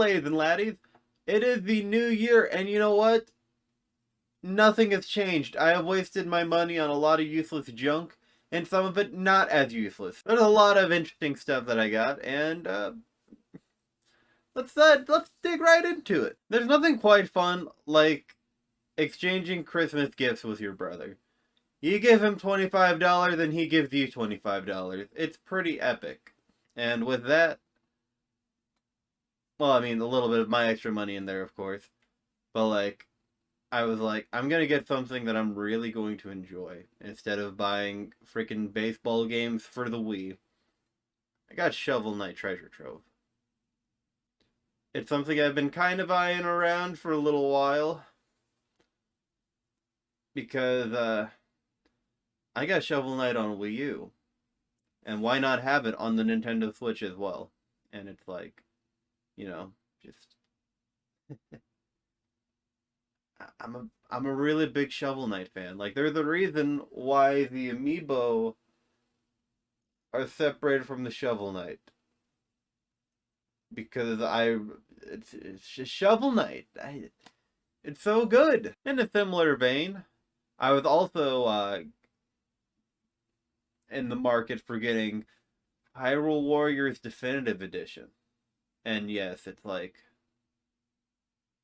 ladies and laddies. It is the new year, and you know what? Nothing has changed. I have wasted my money on a lot of useless junk, and some of it not as useless. There's a lot of interesting stuff that I got, and let's dig right into it. There's nothing quite fun like exchanging Christmas gifts with your brother. You give him $25 and he gives you $25. It's pretty epic. And with that, well, I mean, a little bit of my extra money in there, of course. But, like, I was like, I'm gonna get something that I'm really going to enjoy. Instead of buying freaking baseball games for the Wii. I got Shovel Knight Treasure Trove. It's something I've been kind of eyeing around for a little while. Because, I got Shovel Knight on Wii U. And why not have it on the Nintendo Switch as well? And it's like, you know, just... I'm a really big Shovel Knight fan. Like, there's a reason why the Amiibo are separated from the Shovel Knight. Because it's just Shovel Knight. It's so good. In a similar vein, I was also in the market for getting Hyrule Warriors Definitive Edition. And yes, it's like,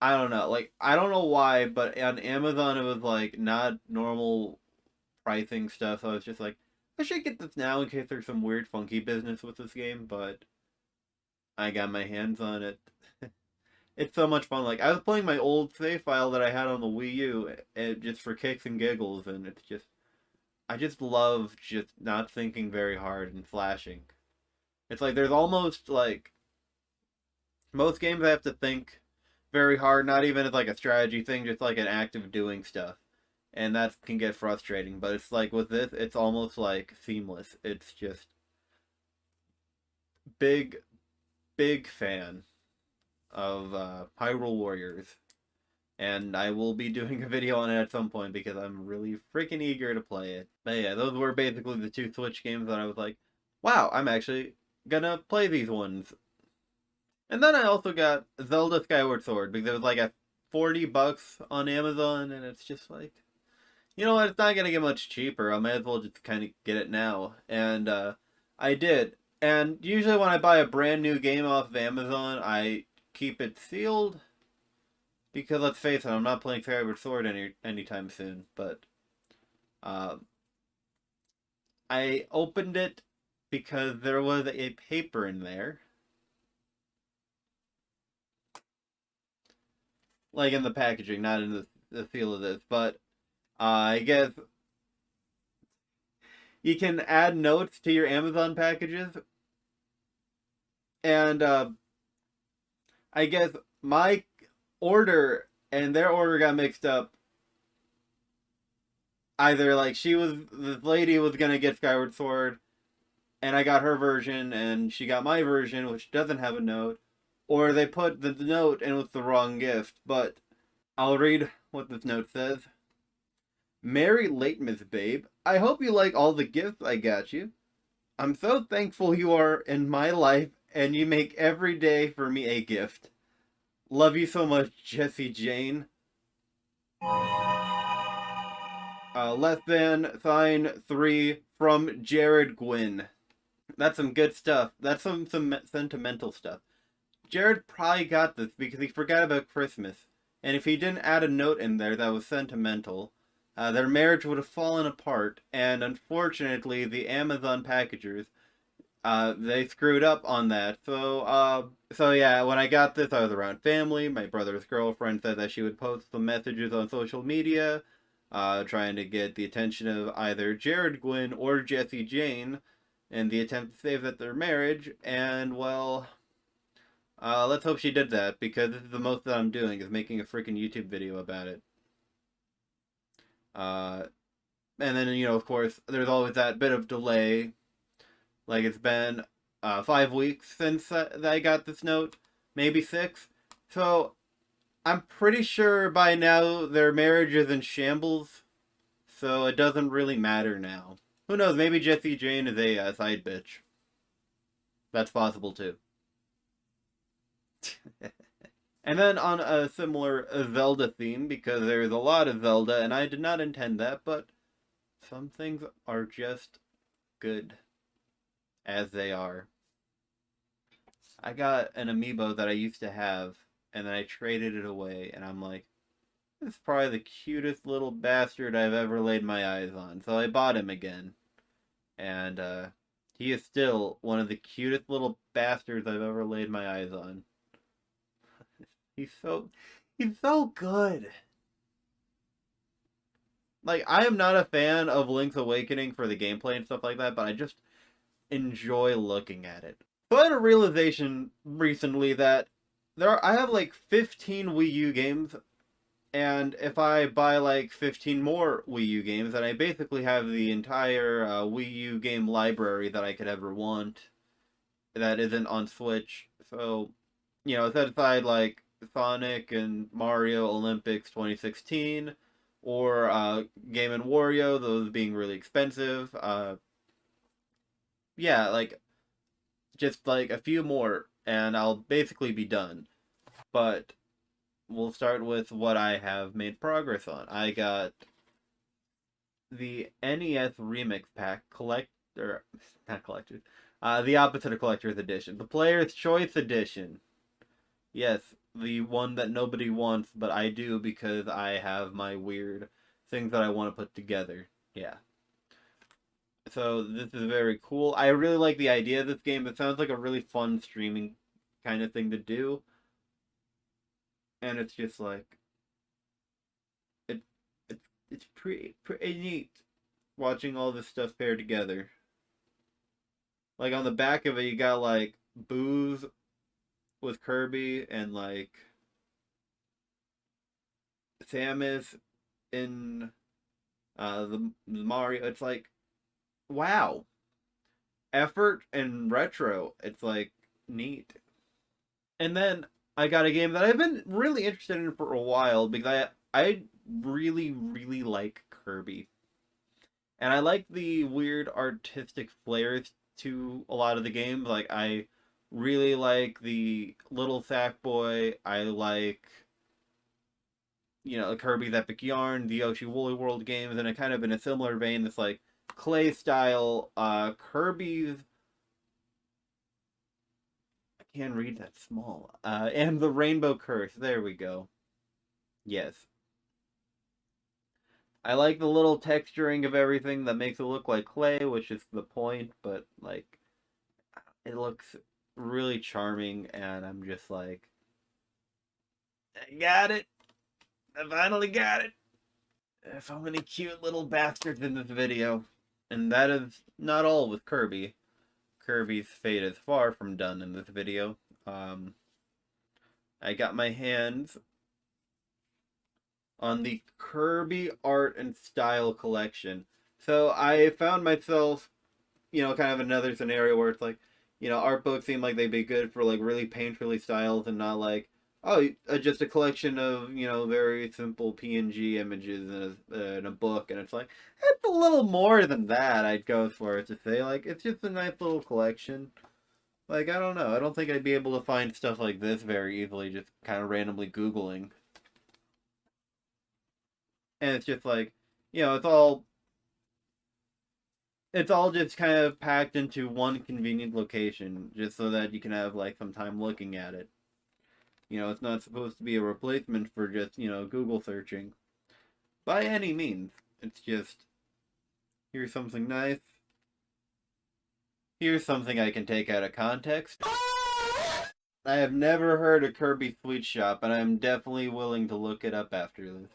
I don't know. Like, I don't know why, but on Amazon it was like not normal pricing stuff. So I was just like, I should get this now in case there's some weird funky business with this game, but I got my hands on it. It's so much fun. Like, I was playing my old save file that I had on the Wii U just for kicks and giggles, and it's just, I just love just not thinking very hard and flashing. It's like there's almost like most games I have to think very hard, not even as like a strategy thing, just like an act of doing stuff. And that can get frustrating, but it's like with this, it's almost like seamless. It's just big fan of Hyrule Warriors. And I will be doing a video on it at some point because I'm really freaking eager to play it. But yeah, those were basically the two Switch games that I was like, wow, I'm actually gonna play these ones. And then I also got Zelda Skyward Sword because it was like at $40 on Amazon, and it's just like, you know what, it's not gonna get much cheaper. I might as well just kind of get it now. And I did. And usually when I buy a brand new game off of Amazon, I keep it sealed. Because let's face it, I'm not playing Skyward Sword anytime soon. But I opened it because there was a paper in there. Like in the packaging, not in the seal of this. But I guess you can add notes to your Amazon packages. And I guess my order and their order got mixed up. Either like this lady was gonna get Skyward Sword, and I got her version, and she got my version, which doesn't have a note, or they put the note and it was the wrong gift. But I'll read what this note says. Merry late, Miss Babe. I hope you like all the gifts I got you. I'm so thankful you are in my life, and you make every day for me a gift. Love you so much, Jessie Jane. Less than sign 3 from Jared Gwynn. That's some good stuff. That's some sentimental stuff. Jared probably got this because he forgot about Christmas. And if he didn't add a note in there that was sentimental, their marriage would have fallen apart. And unfortunately, the Amazon packagers, they screwed up on that. So yeah, when I got this, I was around family. My brother's girlfriend said that she would post some messages on social media, trying to get the attention of either Jared Gwynn or Jessie Jane in the attempt to save that their marriage. And well, let's hope she did that, because this is the most that I'm doing, is making a freaking YouTube video about it. And then, you know, of course, there's always that bit of delay. Like, it's been 5 weeks since I got this note, maybe 6. So, I'm pretty sure by now their marriage is in shambles, so it doesn't really matter now. Who knows, maybe Jessie Jane is a side bitch. That's possible too. And then on a similar Zelda theme, because there's a lot of Zelda, and I did not intend that, but some things are just good as they are. I got an amiibo that I used to have, and then I traded it away, and I'm like, this is probably the cutest little bastard I've ever laid my eyes on. So I bought him again, and he is still one of the cutest little bastards I've ever laid my eyes on. He's so he's so good. Like, I am not a fan of Link's Awakening for the gameplay and stuff like that, but I just enjoy looking at it. So I had a realization recently that I have like 15 Wii U games, and if I buy like 15 more Wii U games, then I basically have the entire Wii U game library that I could ever want that isn't on Switch. So, set aside like Sonic and Mario Olympics 2016, or Game and Wario, those being really expensive. Yeah, like just like a few more, and I'll basically be done. But we'll start with what I have made progress on. I got the NES Remix Pack collector, not collectors, the opposite of collector's edition, the Player's Choice Edition. Yes, the one that nobody wants, but I do because I have my weird things that I want to put together. Yeah. So this is very cool. I really like the idea of this game. It sounds like a really fun streaming kind of thing to do. And it's just like it, it's pretty neat watching all this stuff paired together. Like on the back of it, you got like Booze with Kirby and like Samus in the Mario. It's like, wow, effort and retro. It's like neat. And then I got a game that I've been really interested in for a while because I really really like Kirby. And I like the weird artistic flares to a lot of the games. Like I really like the Little Sack Boy. I like Kirby's Epic Yarn, the Yoshi Woolly World games, and kind of in a similar vein, this like clay style Kirby's. I can't read that small. And the Rainbow Curse. There we go. Yes. I like the little texturing of everything that makes it look like clay, which is the point, but like it looks really charming, and I'm just like, I got it. I finally got it. So many cute little bastards in this video. And that is not all with Kirby. Kirby's fate is far from done in this video. I got my hands on the Kirby Art and Style collection. So I found myself, kind of another scenario where it's like, art books seem like they'd be good for like really painterly styles and not like, oh, just a collection of, very simple PNG images in a book. And it's like, it's a little more than that, I'd go for it to say. Like, it's just a nice little collection. Like, I don't know. I don't think I'd be able to find stuff like this very easily just kind of randomly Googling. And it's just like, it's all just kind of packed into one convenient location just so that you can have like some time looking at it. It's not supposed to be a replacement for just, Google searching by any means. It's just, here's something nice. Here's something I can take out of context. I have never heard of Kirby Sweet Shop, and I'm definitely willing to look it up after this.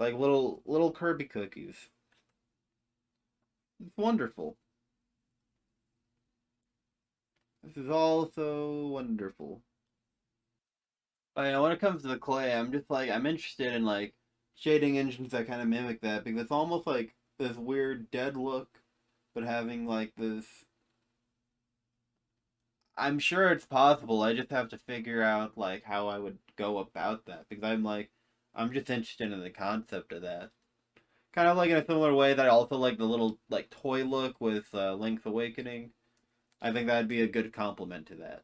Like little Kirby cookies. It's wonderful. This is all so wonderful. When it comes to the clay, I'm interested in like shading engines that kind of mimic that because it's almost like this weird dead look, but having like this. I'm sure it's possible. I just have to figure out like how I would go about that because I'm just interested in the concept of that. Kind of like in a similar way that I also like the little like toy look with Link's Awakening. I think that'd be a good complement to that.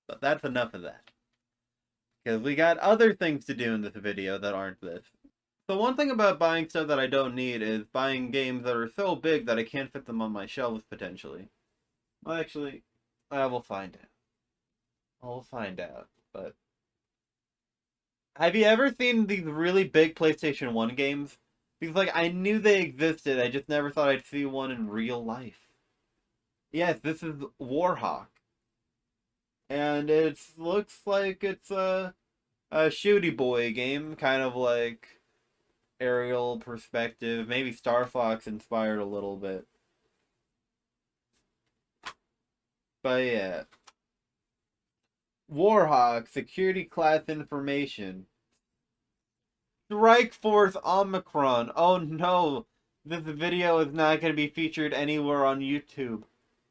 But that's enough of that. Because we got other things to do in this video that aren't this. So one thing about buying stuff that I don't need is buying games that are so big that I can't fit them on my shelves, potentially. Well, actually, I will find out. I'll find out, but... Have you ever seen these really big PlayStation 1 games? Because, like, I knew they existed, I just never thought I'd see one in real life. Yes, this is Warhawk. And it looks like it's a shooty boy game, kind of like aerial perspective, maybe Star Fox inspired a little bit. But yeah. Warhawk, security class information. Strike Force Omicron. Oh no, this video is not going to be featured anywhere on YouTube.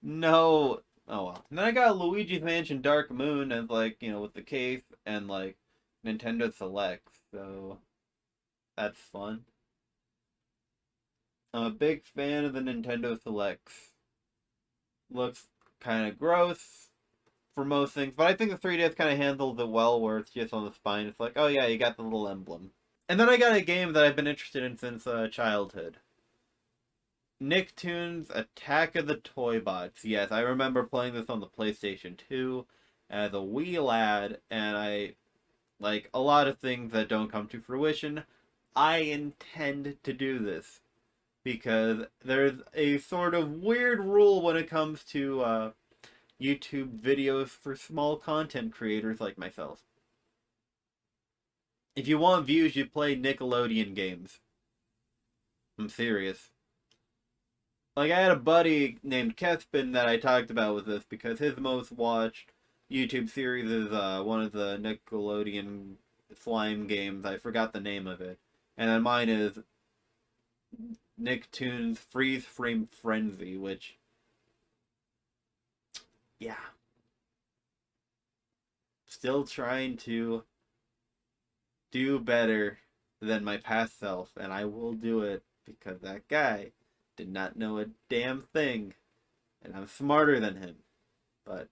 No. Oh well. And then I got Luigi's Mansion Dark Moon as, like, you know, with the case and, like, Nintendo Selects, so that's fun. I'm a big fan of the Nintendo Selects. Looks kind of gross for most things, but I think the 3DS kind of handles it well, where it's just on the spine. It's like, oh yeah, you got the little emblem. And then I got a game that I've been interested in since childhood. Nicktoons Attack of the Toy Bots. Yes, I remember playing this on the PlayStation 2 as a wee lad, and I, like a lot of things that don't come to fruition, I intend to do this. Because there's a sort of weird rule when it comes to YouTube videos for small content creators like myself. If you want views, you play Nickelodeon games. I'm serious. Like, I had a buddy named Kespin that I talked about with this, because his most watched YouTube series is one of the Nickelodeon slime games. I forgot the name of it. And then mine is Nicktoons Freeze Frame Frenzy, which... yeah. Still trying to do better than my past self, and I will do it, because that guy did not know a damn thing, and I'm smarter than him. But...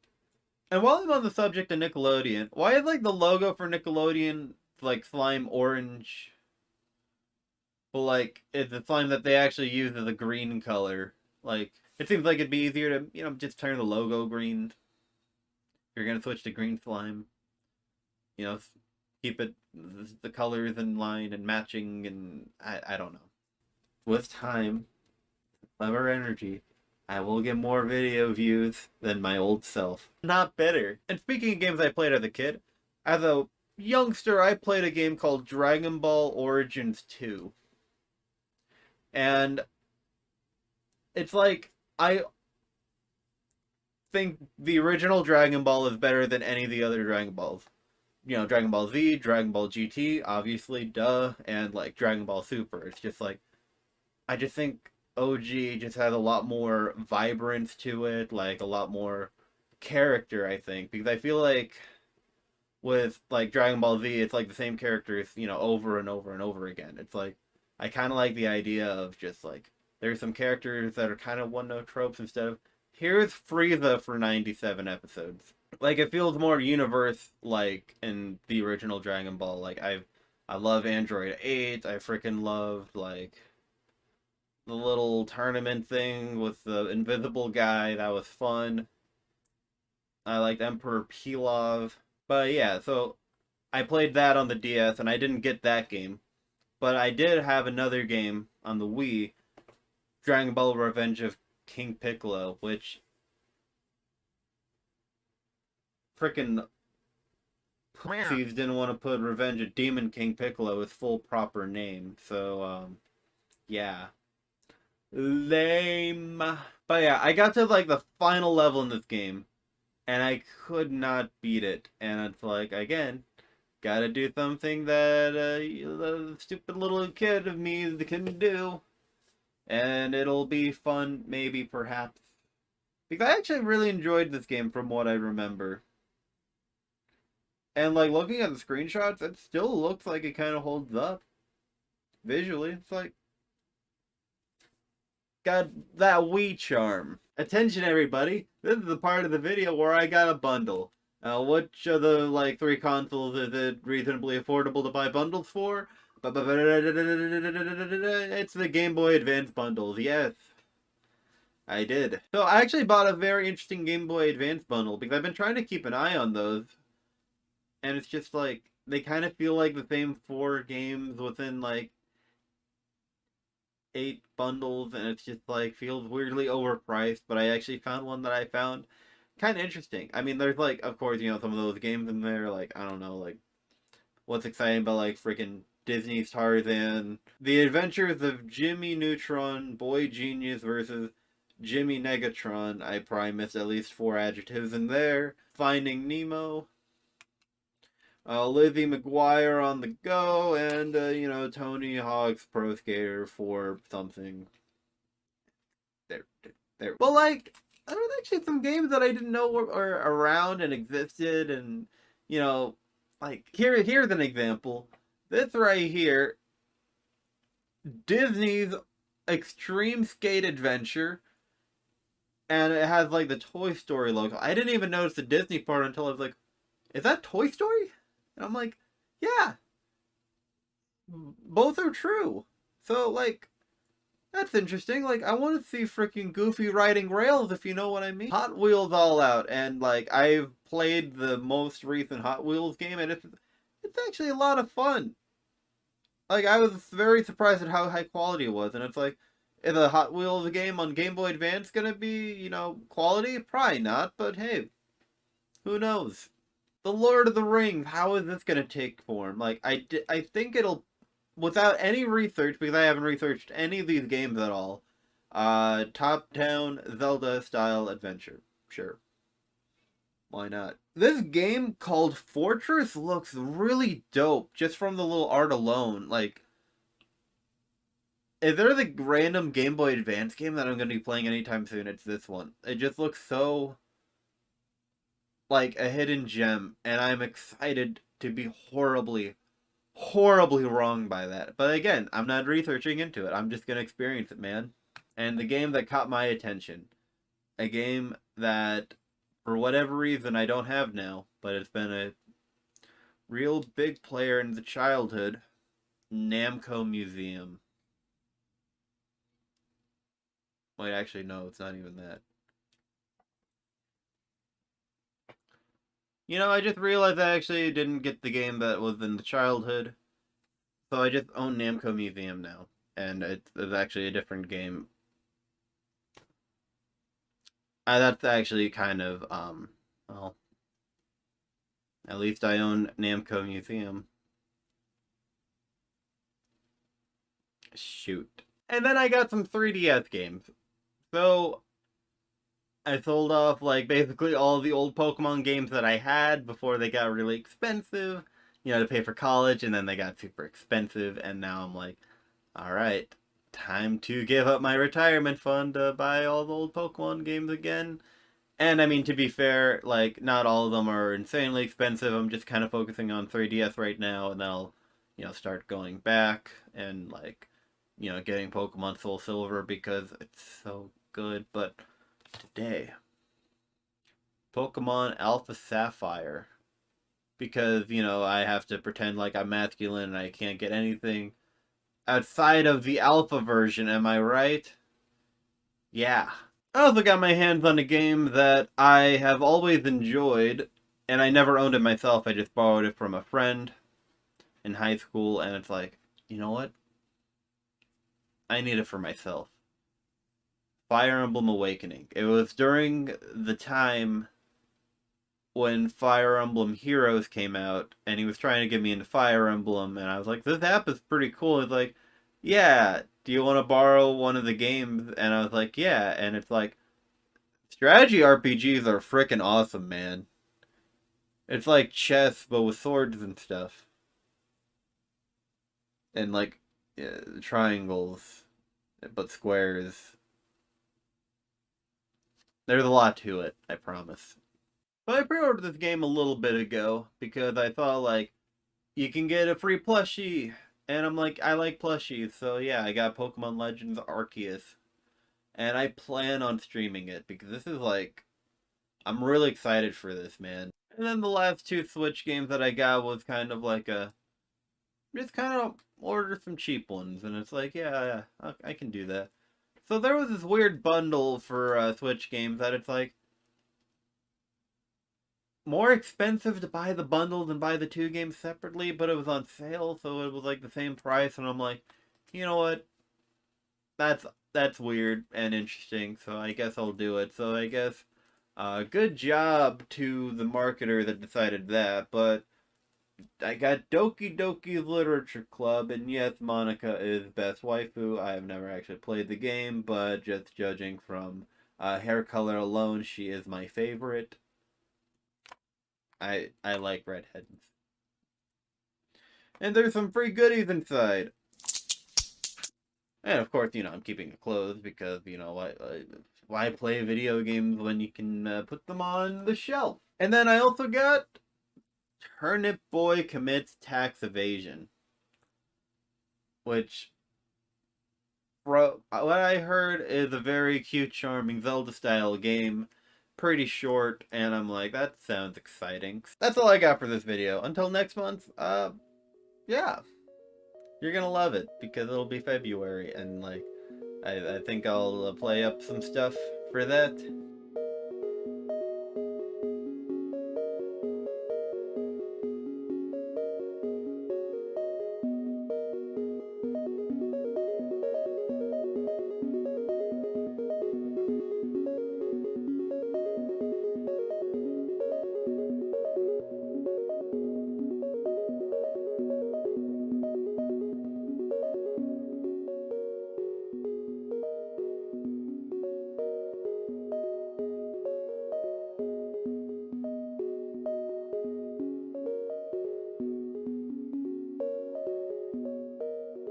and while I'm on the subject of Nickelodeon, why is, like, the logo for Nickelodeon, like, slime orange? But, like, it's a slime that they actually use as a green color. Like, it seems like it'd be easier to, you know, just turn the logo green. If you're gonna switch to green slime. You know, keep it, the colors in line and matching, and I don't know. With time, clever energy, I will get more video views than my old self. Not bitter. And speaking of games I played as a kid, as a youngster, I played a game called Dragon Ball Origins 2. And it's like, I think the original Dragon Ball is better than any of the other Dragon Balls. You know, Dragon Ball Z, Dragon Ball GT, obviously, duh, and, like, Dragon Ball Super. It's just like, I just think OG just has a lot more vibrance to it, like, a lot more character, I think. Because I feel like with, like, Dragon Ball Z, it's like the same characters, you know, over and over and over again. It's like, I kind of like the idea of just, like, there's some characters that are kind of one-note tropes instead of, here's Frieza for 97 episodes. Like, it feels more universe-like in the original Dragon Ball. Like, I love Android 8, I freaking loved, like, the little tournament thing with the invisible guy, that was fun. I liked Emperor Pilaf. But yeah, so I played that on the DS, and I didn't get that game. But I did have another game on the Wii, Dragon Ball Revenge of King Piccolo, which... frickin' pussies didn't want to put Revenge of Demon King Piccolo his full proper name. So, yeah. Lame. But yeah, I got to, like, the final level in this game, and I could not beat it. And it's like, again, gotta do something that the stupid little kid of me can do. And it'll be fun, maybe, perhaps. Because I actually really enjoyed this game from what I remember. And, like, looking at the screenshots, it still looks like it kind of holds up. Visually, it's like... got that Wii charm. Attention, everybody. This is the part of the video where I got a bundle. Which of the like three consoles is it reasonably affordable to buy bundles for? It's the Game Boy Advance bundles. Yes, I did. So I actually bought a very interesting Game Boy Advance bundle because I've been trying to keep an eye on those, and it's just like they kind of feel like the same four games within like eight bundles, and it's just like feels weirdly overpriced. But I actually found one that I found kind of interesting. I mean, there's like, of course, some of those games in there, like I don't know, like what's exciting about like freaking Disney's Tarzan, The Adventures of Jimmy Neutron, Boy Genius versus Jimmy Negatron. I probably missed at least four adjectives in there. Finding Nemo, Lizzie McGuire on the go, and Tony Hawk's Pro Skater for something. There. But like, there was actually some games that I didn't know were around and existed, and like here's an example. This right here, Disney's Extreme Skate Adventure, and it has like the Toy Story logo. I didn't even notice the Disney part until I was like, "Is that Toy Story?" And I'm like, "Yeah, both are true." So like, that's interesting. Like, I want to see freaking Goofy riding rails, if you know what I mean. Hot Wheels All Out, and like, I've played the most recent Hot Wheels game, and it's actually a lot of fun. Like, I was very surprised at how high quality it was, and it's like, is a Hot Wheels game on Game Boy Advance gonna be, quality? Probably not, but hey, who knows? The Lord of the Rings, how is this gonna take form? Like, I think it'll, without any research, because I haven't researched any of these games at all, top-down Zelda-style adventure. Sure. Why not? This game called Fortress looks really dope, just from the little art alone. Like, if there's a random Game Boy Advance game that I'm going to be playing anytime soon, it's this one. It just looks so like a hidden gem, and I'm excited to be horribly, horribly wrong by that. But again, I'm not researching into it. I'm just going to experience it, man. And the game that caught my attention, a game that, for whatever reason, I don't have now, but it's been a real big player in the childhood, Namco Museum. Wait, actually, no, it's not even that. I just realized I actually didn't get the game that was in the childhood. So I just own Namco Museum now. And it's actually a different game. That's actually kind of, well, at least I own Namco Museum. Shoot. And then I got some 3DS games. So I sold off like basically all the old Pokemon games that I had before they got really expensive, to pay for college, and then they got super expensive, and now I'm like, all right, time to give up my retirement fund to buy all the old Pokemon games again. And I mean, to be fair, like not all of them are insanely expensive. I'm just kind of focusing on 3DS right now, and then I'll, start going back and like, getting Pokemon Soul Silver because it's so good. But today, Pokemon Alpha Sapphire, because I have to pretend like I'm masculine and I can't get anything outside of the alpha version, am I right? Yeah. I also got my hands on a game that I have always enjoyed, and I never owned it myself. I just borrowed it from a friend in high school, and it's like, you know what? I need it for myself. Fire Emblem Awakening. It was during the time when Fire Emblem Heroes came out, and he was trying to get me into Fire Emblem, and I was like, this app is pretty cool. It's like, yeah, do you want to borrow one of the games? And I was like, yeah, and it's like, strategy RPGs are freaking awesome, man. It's like chess, but with swords and stuff. And like, triangles, but squares. There's a lot to it, I promise. But I pre-ordered this game a little bit ago because I thought like you can get a free plushie, and I'm like I like plushies, so yeah, I got Pokemon Legends Arceus, and I plan on streaming it because this is like I'm really excited for this, man. And then the last two Switch games that I got was kind of like just kind of order some cheap ones, and it's like, yeah, I can do that. So there was this weird bundle for Switch games that it's like more expensive to buy the bundle than buy the two games separately, but it was on sale, so it was like the same price, and I'm like, you know what? That's weird and interesting, so I guess I'll do it. So I guess good job to the marketer that decided that, but I got Doki Doki's Literature Club, and yes, Monica is best waifu. I have never actually played the game, but just judging from hair color alone, she is my favorite. I like redheads. And there's some free goodies inside. And of course, I'm keeping it closed because, why play video games when you can put them on the shelf? And then I also got Turnip Boy Commits Tax Evasion. Which, what I heard is a very cute, charming Zelda-style game. Pretty short, and I'm like, that sounds exciting. That's all I got for this video. Until next month, yeah. You're gonna love it, because it'll be February, and, like, I think I'll play up some stuff for that.